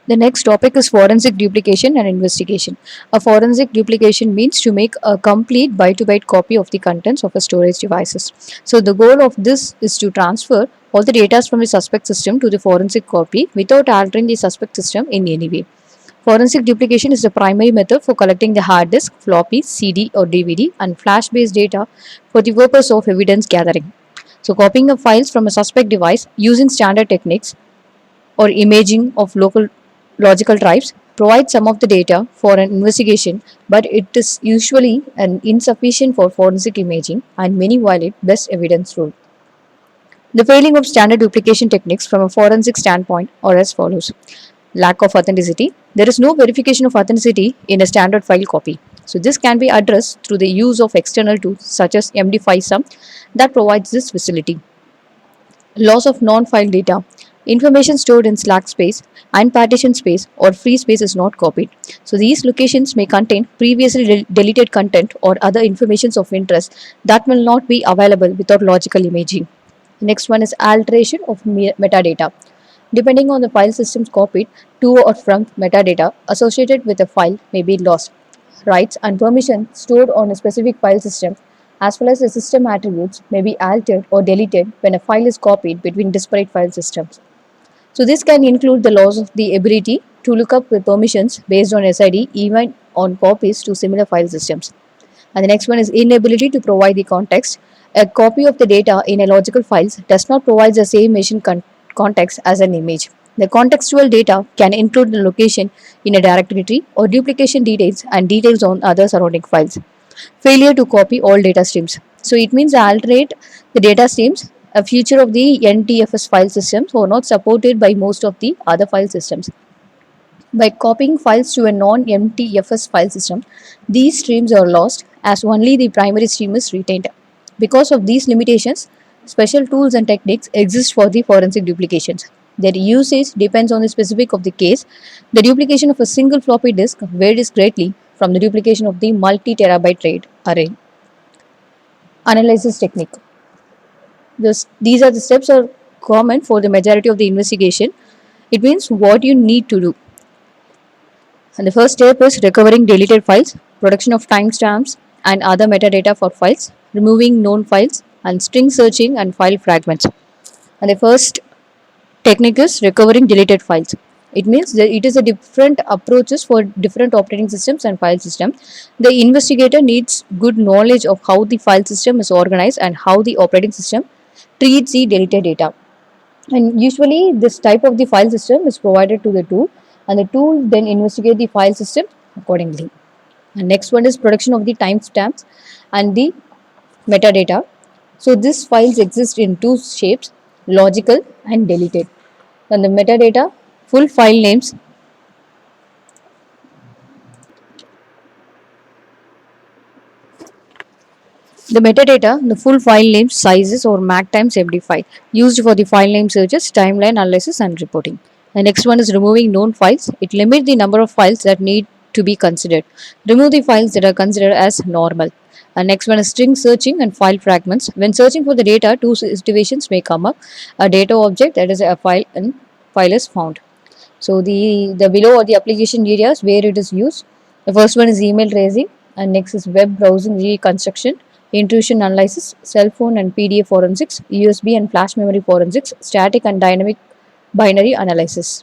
The next topic is forensic duplication and investigation. A forensic duplication means to make a complete byte-to-byte copy of the contents of a storage devices. So the goal of this is to transfer all the data from the suspect system to the forensic copy without altering the suspect system in any way. Forensic duplication is the primary method for collecting the hard disk, floppy, CD or DVD and flash-based data for the purpose of evidence gathering. So copying of files from a suspect device using standard techniques or imaging of local logical tribes provide some of the data for an investigation, but it is usually insufficient for forensic imaging and many violate best evidence rule. The failing of standard duplication techniques from a forensic standpoint are as follows. Lack of authenticity. There is no verification of authenticity in a standard file copy. So this can be addressed through the use of external tools such as MD5 that provides this facility. Loss of non-file data. Information stored in slack space, unpartitioned space, or free space is not copied. So these locations may contain previously deleted content or other informations of interest that will not be available without logical imaging. Next one is alteration of metadata. Depending on the file systems copied to or from, metadata associated with a file may be lost. Rights and permissions stored on a specific file system, as well as the system attributes, may be altered or deleted when a file is copied between disparate file systems. So this can include the loss of the ability to look up with permissions based on SID even on copies to similar file systems. And the next one is inability to provide the context. A copy of the data in a logical files does not provide the same machine context as an image. The contextual data can include the location in a directory or duplication details and details on other surrounding files. Failure to copy all data streams. So it means alterate the data streams, a feature of the NTFS file systems were not supported by most of the other file systems. By copying files to a non-MTFS file system, these streams are lost as only the primary stream is retained. Because of these limitations, special tools and techniques exist for the forensic duplications. Their usage depends on the specific of the case. The duplication of a single floppy disk varies greatly from the duplication of the multi-terabyte RAID array. Analysis technique. These are the steps are common for the majority of the investigation. It means what you need to do. And the first step is recovering deleted files, production of timestamps and other metadata for files, removing known files, and string searching and file fragments. And the first technique is recovering deleted files. It means that it is a different approaches for different operating systems and file systems. The investigator needs good knowledge of how the file system is organized and how the operating system treats the deleted data. And usually this type of the file system is provided to the tool and the tool then investigate the file system accordingly. And next one is production of the timestamps and the metadata. So these files exist in two shapes, logical and deleted. And the metadata, full file names, the metadata, the full file name sizes or MAC times MD5 used for the file name searches, timeline analysis and reporting. The next one is removing known files. It limits the number of files that need to be considered. Remove the files that are considered as normal. And next one is string searching and file fragments. When searching for the data, two situations may come up. A data object, that is a file, and file is found. So the below are the application areas where it is used. The first one is email tracing, and next is web browsing reconstruction, intrusion analysis, cell phone and PDF forensics, USB and flash memory forensics, static and dynamic binary analysis.